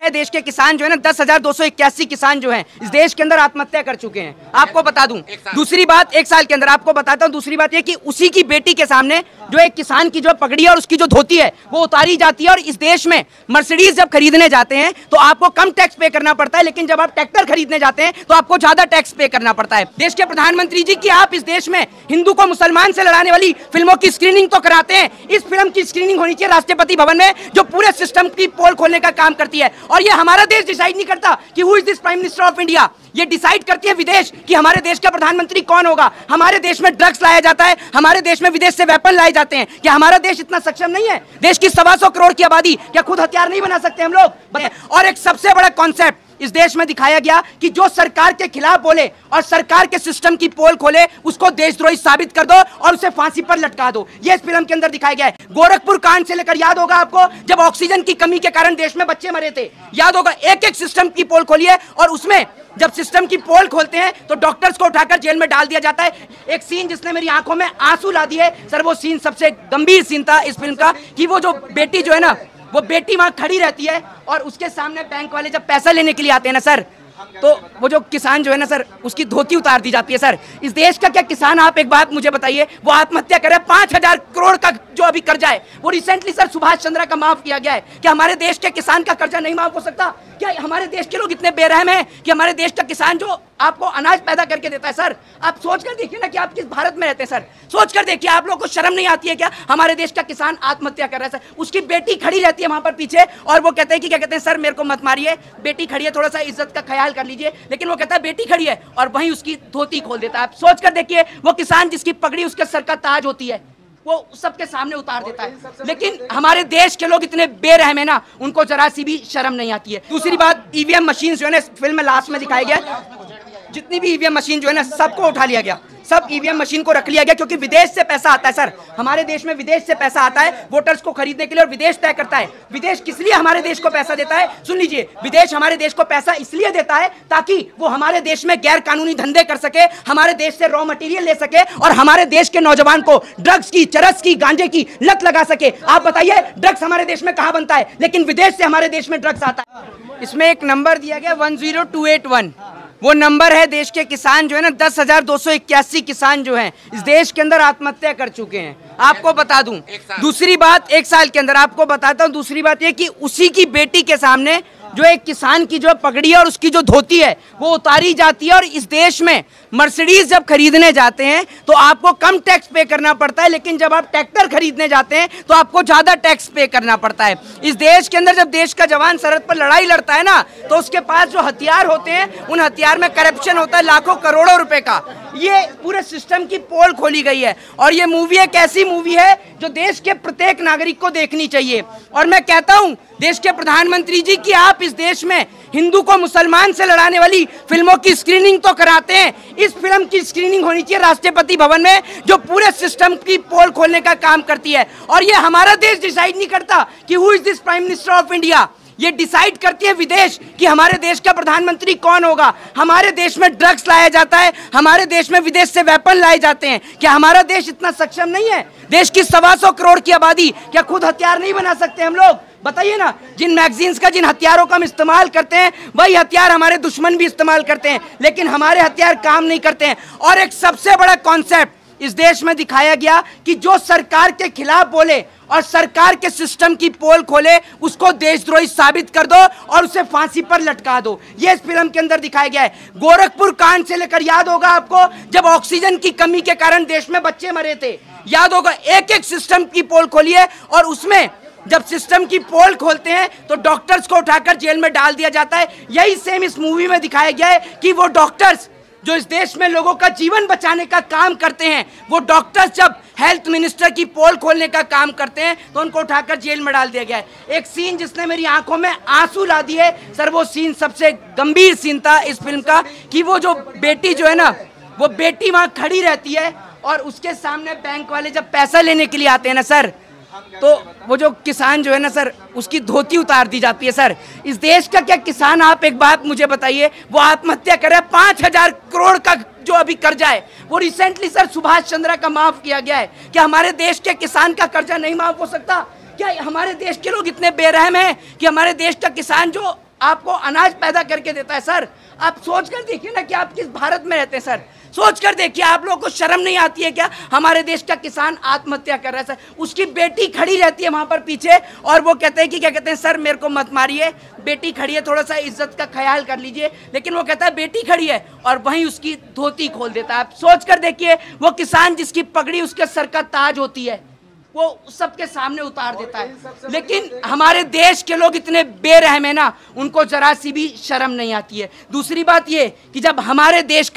देश के किसान जो है ना 10,281 किसान जो हैं इस देश के अंदर आत्महत्या कर चुके हैं। आपको बता दूं, दूसरी बात 1 साल के अंदर आपको बताता हूं, दूसरी बात ये कि उसी की बेटी के सामने जो एक किसान की जो पगड़ी है और उसकी जो धोती है वो उतारी जाती है। और इस देश में मर्सिडीज जब खरीदने जाते हैं तो आपको कम टैक्स पे करना पड़ता है, लेकिन जब आप ट्रैक्टर खरीदने जाते हैं तो आपको ज्यादा टैक्स पे करना पड़ता है। देश के प्रधानमंत्री जी की आप इस देश में हिंदू को मुसलमान से लड़ाने वाली फिल्मों की स्क्रीनिंग तो कराते हैं। इस फिल्म की स्क्रीनिंग होनी चाहिए राष्ट्रपति भवन में, जो पूरे सिस्टम की पोल खोलने का काम करती है। और ये हमारा देश डिसाइड नहीं करता कि who is this prime minister of India, ये डिसाइड करती है विदेश कि हमारे देश का प्रधानमंत्री कौन होगा। हमारे देश में ड्रग्स लाया जाता है, हमारे देश में विदेश से वेपन लाए जाते हैं। क्या हमारा देश इतना सक्षम नहीं है? देश की 125 करोड़ की आबादी, क्या खुद हथियार नहीं बना सकते हम लोग? और एक सबसे बड़ा कॉन्सेप्ट इस देश में दिखाया गया कि जो सरकार के खिलाफ बोले और सरकार के सिस्टम की पोल खोले उसको देशद्रोही साबित कर दो और उसे फांसी पर लटका दो। ये इस फिल्म के अंदर दिखाया गया है। गोरखपुर कांड से लेकर, याद होगा आपको, जब ऑक्सीजन की कमी के कारण देश में बच्चे मरे थे, याद होगा, एक एक सिस्टम की पोल खोलिए और उसमें जब सिस्टम की पोल खोलते हैं तो डॉक्टर्स को उठाकर जेल में डाल दिया जाता है। एक सीन जिसने मेरी आंखों में आंसू ला दिए सर, वो सीन सबसे गंभीर सीन था इस फिल्म का, कि वो जो बेटी जो है ना, वो बेटी वहां खड़ी रहती है और उसके सामने बैंक वाले जब पैसा लेने के लिए आते हैं ना सर, तो वो जो किसान जो है ना सर, उसकी धोती उतार दी जाती है। सर, इस देश का क्या किसान, आप एक बात मुझे बताइए, वो आत्महत्या करे, 5,000 करोड़ का जो अभी कर्जा है वो रिसेंटली सर सुभाष चंद्रा का माफ किया गया है। क्या हमारे देश के किसान का कर्जा नहीं माफ हो सकता? क्या हमारे देश के लोग इतने बेरहम हैं कि हमारे देश का किसान जो आपको अनाज पैदा करके देता है सर, आप सोच कर देखिए ना कि आप किस भारत में रहते हैं सर, सोच कर देखिए, आप लोगों को शर्म नहीं आती है क्या? हमारे देश का किसान आत्महत्या कर रहा है सर, उसकी बेटी खड़ी रहती है वहां पर पीछे और वो कहते हैं कि क्या कहते हैं, सर मेरे को मत मारिए, बेटी खड़ी है, थोड़ा सा इज्जत का ख्याल कर लीजिए, लेकिन वो कहता है बेटी खड़ी है और वहीं उसकी धोती खोल देता है। आप सोच कर देखिए, वो किसान जिसकी पगड़ी उसके सर का ताज होती है वो सबके सामने उतार देता है। लेकिन हमारे देश के लोग इतने बेरहम है ना, उनको जरा सी भी शर्म नहीं आती है। दूसरी बात, ईवीएम मशीन जो है ना फिल्म में लास्ट में दिखाया गया, जितनी भी ईवीएम मशीन जो है ना सबको उठा लिया गया, सब ईवीएम मशीन को रख लिया गया, क्योंकि विदेश से पैसा आता है सर, हमारे देश में विदेश से पैसा आता है वोटर्स को खरीदने के लिए और विदेश तय करता है। विदेश किस लिए हमारे देश को पैसा देता है? सुन लीजिए, विदेश हमारे देश को पैसा इसलिए देता है ताकि वो हमारे देश में गैर कानूनी धंधे कर सके, हमारे देश से रॉ मटेरियल ले सके और हमारे देश के नौजवान को ड्रग्स की, चरस की, गांजे की लत लगा सके। आप बताइए, ड्रग्स हमारे देश में कहां बनता है, लेकिन विदेश से हमारे देश में ड्रग्स आता है। इसमें एक नंबर दिया गया 10281, वो नंबर है देश के किसान जो है ना 10,281 किसान जो हैं इस देश के अंदर आत्महत्या कर चुके हैं। आपको बता दूं, दूसरी बात 1 साल के अंदर आपको बताता हूं, दूसरी बात ये कि उसी की बेटी के सामने जो एक किसान की जो पगड़ी है और उसकी जो धोती है वो उतारी जाती है। और इस देश में मर्सिडीज जब खरीदने जाते हैं तो आपको कम टैक्स पे करना पड़ता है, लेकिन जब आप ट्रैक्टर खरीदने जाते हैं तो आपको ज्यादा टैक्स पे करना पड़ता है। इस देश के अंदर जब देश का जवान सरहद पर लड़ाई लड़ता है ना, तो उसके पास जो हथियार होते हैं उन हथियार में करप्शन होता है लाखों करोड़ों रुपए का। ये पूरे सिस्टम की पोल खोली गई है और ये मूवी एक ऐसी मूवी है जो देश के प्रत्येक नागरिक को देखनी चाहिए। और मैं कहता हूं देश के प्रधानमंत्री जी कि आप इस देश में हिंदू को मुसलमान से लड़ाने वाली फिल्मों की स्क्रीनिंग तो कराते हैं। इस फिल्म की स्क्रीनिंग होनी चाहिए राष्ट्रपति भवन में, जो पूरे सिस्टम की पोल खोलने का काम करती है। और ये हमारा देश डिसाइड नहीं करता कि who is this prime minister of India, ये डिसाइड करती है विदेश कि हमारे देश का प्रधानमंत्री कौन होगा। हमारे देश में ड्रग्स लाया जाता है, हमारे देश में विदेश से वेपन लाए जाते हैं। क्या हमारा देश इतना सक्षम नहीं है? देश की 125 करोड़ की आबादी, क्या खुद हथियार नहीं बना सकते हम लोग? बताइए ना, जिन मैगजीन्स का, जिन हथियारों का हम इस्तेमाल करते हैं वही हथियार हमारे दुश्मन भी इस्तेमाल करते हैं, लेकिन हमारे हथियार काम नहीं करते हैं। और एक सबसे बड़ा कॉन्सेप्ट इस देश में दिखाया गया कि जो सरकार के खिलाफ बोले और सरकार के सिस्टम की पोल खोले उसको देशद्रोही साबित कर दो और उसे फांसी पर लटका दो। ये इस फिल्म के अंदर दिखाया गया है। गोरखपुर कांड से लेकर, याद होगा आपको, जब ऑक्सीजन की कमी के कारण देश में बच्चे मरे थे, याद होगा, एक एक सिस्टम की पोल खोलिए और उसमें जब सिस्टम की पोल खोलते हैं तो डॉक्टर्स को उठाकर जेल में डाल दिया जाता है। यही सेम इस मूवी में दिखाया गया है कि वो डॉक्टर्स जो इस देश में लोगों का जीवन बचाने का काम करते हैं, वो डॉक्टर्स जब हेल्थ मिनिस्टर की पोल खोलने का काम करते हैं तो उनको उठाकर जेल में डाल दिया गया है। एक सीन जिसने मेरी आंखों में आंसू ला दिए सर, वो सीन सबसे गंभीर सीन था इस फिल्म का, कि वो जो बेटी जो है ना, वो बेटी वहां खड़ी रहती है और उसके सामने बैंक वाले जब पैसा लेने के लिए आते हैं ना सर, तो वो जो किसान जो है ना सर, उसकी धोती उतार दी जाती है। सर, इस देश का क्या किसान, आप एक बात मुझे बताइए, वो आत्महत्या करे, 5,000 करोड़ का जो अभी कर्जा है वो रिसेंटली सर सुभाष चंद्रा का माफ किया गया है। क्या हमारे देश के किसान का कर्जा नहीं माफ हो सकता? क्या हमारे देश के लोग इतने बेरहम हैं कि हमारे देश का किसान जो आपको अनाज पैदा करके देता है। सर आप सोच कर देखिए ना कि आप किस भारत में रहते हैं सर, सोच कर देखिए, आप लोगों को शर्म नहीं आती है क्या? हमारे देश का किसान आत्महत्या कर रहा है सर, उसकी बेटी खड़ी रहती है वहां पर पीछे और वो कहते हैं कि क्या कहते हैं, सर मेरे को मत मारिए, बेटी खड़ी है, थोड़ा सा इज्जत का ख्याल कर लीजिए, लेकिन वो कहता है बेटी खड़ी है और वहीं उसकी धोती खोल देता है। आप सोच कर देखिए, वो किसान जिसकी पगड़ी उसके सर का ताज होती है वो सबके सामने उतार देता है। लेकिन हमारे देश के लोग इतने बेरहम है ना, उनको जरा सी भी शर्म नहीं आती है। दूसरी बात ये कि जब हमारे देश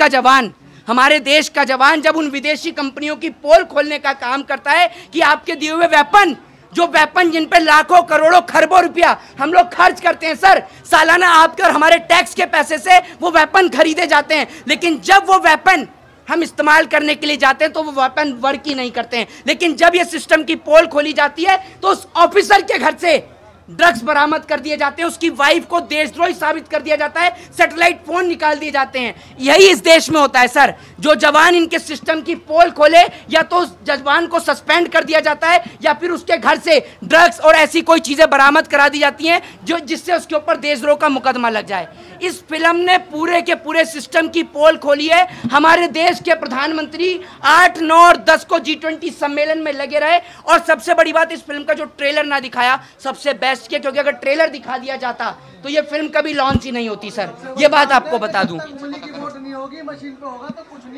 का जवान जब उन विदेशी कंपनियों की पोल खोलने का काम करता है कि आपके दिए हुए वेपन, जो वेपन जिन पे लाखों करोड़ों खरबों रुपया हम लोग खर्च करते हैं सर, सालाना आपके और हमारे टैक्स के पैसे से वो वेपन खरीदे जाते हैं, लेकिन जब वो वेपन हम इस्तेमाल करने के लिए जाते हैं तो वो वेपन वर्क ही नहीं करते हैं। लेकिन जब ये सिस्टम की पोल खोली जाती है तो उस ऑफिसर के घर से ड्रग्स बरामद कर दिए जाते हैं, उसकी वाइफ को देशद्रोही साबित कर दिया जाता है, सैटेलाइट फोन निकाल दिए जाते हैं। यही इस देश में होता है सर। जो जवान इनके सिस्टम की पोल खोले, या तो उस जवान को सस्पेंड कर दिया जाता है या फिर उसके घर से ड्रग्स और ऐसी कोई चीजें बरामद करा दी जाती हैं जो जिससे उसके ऊपर देशद्रोह का मुकदमा लग जाए। इस फिल्म ने पूरे के पूरे सिस्टम की पोल खोली है। हमारे देश के प्रधानमंत्री 8, 9 और 10 को G20 सम्मेलन में लगे रहे, और सबसे बड़ी बात, इस फिल्म का जो ट्रेलर ना दिखाया सबसे बेस्ट किया, क्योंकि अगर ट्रेलर दिखा दिया जाता तो ये फिल्म कभी लॉन्च ही नहीं होती सर, ये बात आपको बता दूं।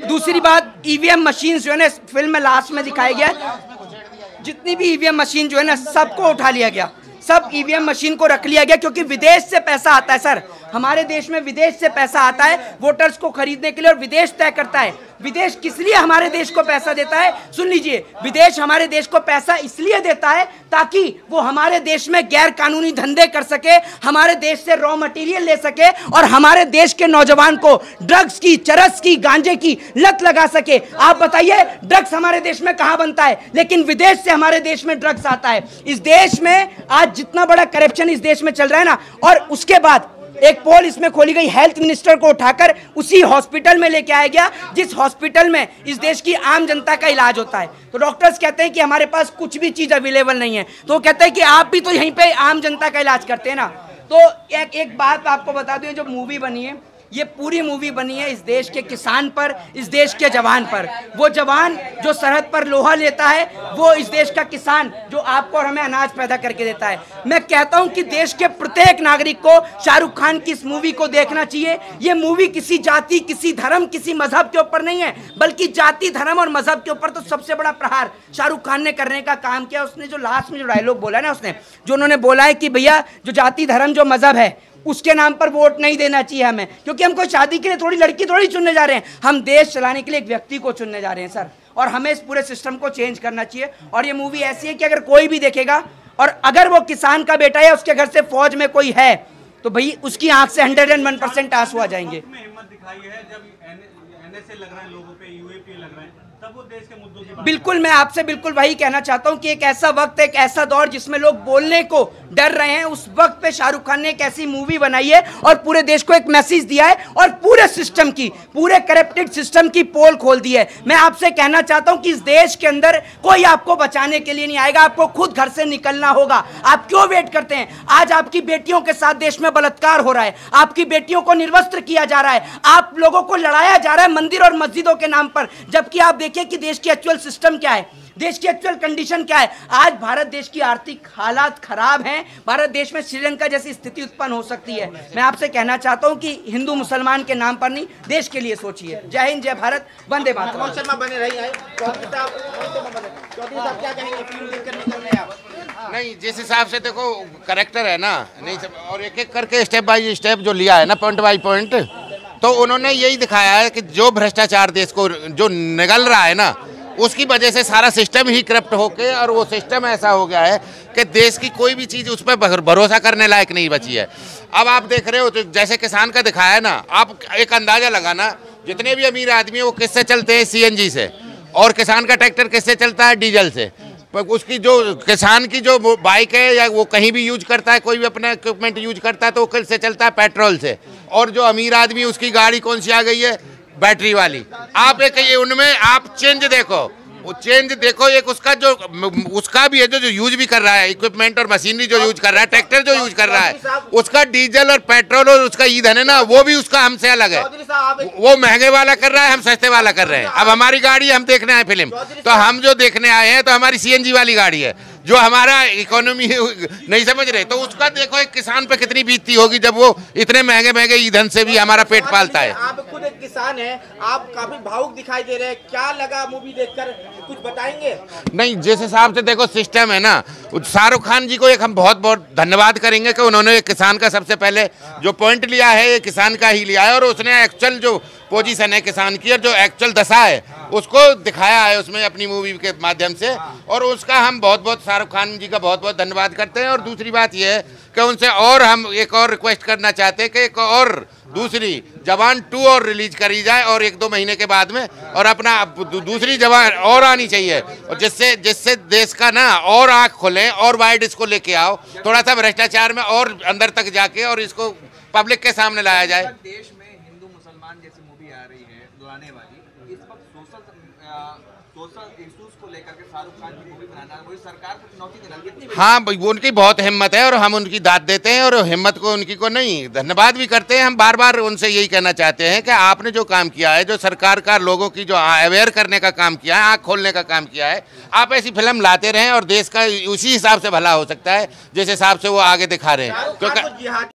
दूसरी बात, ईवीएम मशीन जो है ना फिल्म में लास्ट में दिखाया गया, जितनी भी ईवीएम मशीन जो है ना सबको उठा लिया गया, सब ईवीएम मशीन को रख लिया गया, क्योंकि विदेश से पैसा आता है सर। हमारे देश में विदेश से पैसा आता है वोटर्स को खरीदने के लिए, और विदेश तय करता है विदेश किस लिए हमारे देश को पैसा देता है। सुन लीजिए, विदेश हमारे देश को पैसा इसलिए देता है ताकि वो हमारे देश में गैर कानूनी धंधे कर सके, हमारे देश से रॉ मटेरियल ले सके और हमारे देश के नौजवान को ड्रग्स की, चरस की, गांजे की लत लगा सके। आप बताइए, ड्रग्स हमारे देश में कहां बनता है, लेकिन विदेश से हमारे देश में ड्रग्स आता है। इस देश में आज जितना बड़ा करप्शन इस देश में चल रहा है ना, और उसके बाद एक पोल इसमें खोली गई, हेल्थ मिनिस्टर को उठाकर उसी हॉस्पिटल में लेके आया गया जिस हॉस्पिटल में इस देश की आम जनता का इलाज होता है। तो डॉक्टर्स कहते हैं कि हमारे पास कुछ भी चीज अवेलेबल नहीं है, तो वो कहते हैं कि आप भी तो यहीं पे आम जनता का इलाज करते हैं ना। तो एक बात आपको बता दूं, जो मूवी बनी है, ये पूरी मूवी बनी है इस देश के किसान पर, इस देश के जवान पर। वो जवान जो सरहद पर लोहा लेता है, वो इस देश का किसान जो आपको और हमें अनाज पैदा करके देता है। मैं कहता हूं कि देश के प्रत्येक नागरिक को शाहरुख खान की इस मूवी को देखना चाहिए। ये मूवी किसी जाति, किसी धर्म, किसी मजहब के ऊपर नहीं है, बल्कि जाति, धर्म और मजहब के ऊपर तो सबसे बड़ा प्रहार शाहरुख खान ने करने का काम किया। उसने जो लास्ट में जो डायलॉग बोला ना, उसने जो उन्होंने बोला है कि भैया जो जाति, धर्म, जो मजहब है उसके नाम पर वोट नहीं देना चाहिए हमें, क्योंकि हम कोई शादी के लिए थोड़ी लड़की थोड़ी चुनने जा रहे हैं, हम देश चलाने के लिए एक व्यक्ति को चुनने जा रहे हैं सर। और हमें इस पूरे सिस्टम को चेंज करना चाहिए। और ये मूवी ऐसी है कि अगर कोई भी देखेगा, और अगर वो किसान का बेटा या उसके घर से फौज में कोई है, तो भाई उसकी आंख से 101% आंसू आ जाएंगे। बिल्कुल, मैं आपसे बिल्कुल वही कहना चाहता हूं कि एक ऐसा वक्त, एक ऐसा दौर जिसमें लोग बोलने को डर रहे हैं, उस वक्त पे शाहरुख खान ने एक ऐसी मूवी बनाई है और पूरे देश को एक मैसेज दिया है और पूरे सिस्टम की, पूरे करप्टेड सिस्टम की पोल खोल दी है। मैं आपसे कहना चाहता हूं कि इस देश के अंदर कोई आपको बचाने के लिए नहीं आएगा, आपको खुद घर से निकलना होगा। आप क्यों वेट करते हैं? आज आपकी बेटियों के साथ देश में बलात्कार हो रहा है, आपकी बेटियों को निर्वस्त्र किया जा रहा है, आप लोगों को लड़ाया जा रहा है मंदिर और मस्जिदों के नाम पर, जबकि आप देखिए कि देश की एक्चुअल सिस्टम क्या है, देश की एक्चुअल कंडीशन क्या है। आज भारत देश की आर्थिक हालात खराब हैं, भारत देश में श्रीलंका जैसी स्थिति उत्पन्न हो सकती है। मैं आपसे कहना चाहता हूं कि हिंदू मुसलमान के नाम पर नहीं, देश के लिए सोचिए। जय हिंद, जय भारत, वंदे मातरम। शर्मा बने रही है, नहीं जिस हिसाब से देखो करेक्टर है ना, नहीं और एक एक करके स्टेप बाय स्टेप जो लिया है ना, पॉइंट बाय पॉइंट, तो उन्होंने यही दिखाया है कि जो भ्रष्टाचार देश को जो निगल रहा है ना, उसकी वजह से सारा सिस्टम ही करप्ट होके, और वो सिस्टम ऐसा हो गया है कि देश की कोई भी चीज़ उस पर भरोसा करने लायक नहीं बची है। अब आप देख रहे हो तो जैसे किसान का दिखाया है ना, आप एक अंदाज़ा लगाना, जितने भी अमीर आदमी है वो किससे चलते हैं, CNG से, और किसान का ट्रैक्टर किससे चलता है, डीजल से। उसकी जो किसान की जो बाइक है या वो कहीं भी यूज करता है, कोई भी अपना इक्विपमेंट यूज करता है तो वो किससे चलता है, पेट्रोल से। और जो अमीर आदमी उसकी गाड़ी कौन सी आ गई है, बैटरी वाली। आप एक उनमें आप चेंज देखो, वो चेंज देखो, एक उसका भी है जो यूज भी कर रहा है, इक्विपमेंट और मशीनरी जो यूज कर रहा है, ट्रैक्टर जो यूज कर रहा है, उसका डीजल और पेट्रोल और उसका ईंधन है ना, वो भी उसका हमसे अलग है। वो महंगे वाला कर रहा है, हम सस्ते वाला कर रहे हैं। अब हमारी गाड़ी हम देखने आए फिल्म, तो हम जो देखने आए हैं तो हमारी सीएनजी वाली गाड़ी है, जो हमारा इकोनॉमी नहीं समझ रहे, तो उसका देखो एक किसान पे कितनी बीतती होगी जब वो इतने महंगे महंगे ईंधन से भी हमारा पेट पालता है। आप खुद एक किसान हैं, आप काफी भावुक दिखाई दे रहे हैं, क्या लगा मूवी देखकर, कुछ बताएंगे? नहीं, जिस हिसाब से देखो सिस्टम है ना, शाहरुख खान जी को एक हम बहुत बहुत धन्यवाद करेंगे कि उन्होंने किसान का सबसे पहले जो पॉइंट लिया है, ये किसान का ही लिया है, और उसने एक्चुअल जो पोजीशन है किसान की और जो एक्चुअल दशा है उसको दिखाया है उसमें अपनी मूवी के माध्यम से, और उसका हम बहुत बहुत शाहरुख खान जी का बहुत बहुत धन्यवाद करते हैं। और दूसरी बात यह है कि उनसे और हम एक और रिक्वेस्ट करना चाहते हैं कि एक और दूसरी जवान 2 और रिलीज करी जाए, और 1-2 महीने के बाद में, और अपना दूसरी जवान और आनी चाहिए, और जिससे देश का ना और आँख खोलें और वाइड इसको लेके आओ, थोड़ा सा भ्रष्टाचार में और अंदर तक जाके और इसको पब्लिक के सामने लाया जाए। देश में हिंदू मुसलमान जैसी मूवी आ रही है दुराने वाली, इस वक्त सोशल इश्यूज को लेकर के शाहरुख खान की मूवी बनाना वही सरकार को चुनौती दे रही है। हाँ, वो उनकी बहुत हिम्मत है और हम उनकी दाद देते हैं, और हिम्मत को उनकी को नहीं धन्यवाद भी करते हैं। हम बार बार उनसे यही कहना चाहते हैं कि आपने जो काम किया है, जो सरकार का लोगों की जो अवेयर करने का काम किया है, आँख खोलने का काम किया है, आप ऐसी फिल्म लाते रहें और देश का उसी हिसाब से भला हो सकता है जिस हिसाब से वो आगे दिखा रहे हैं।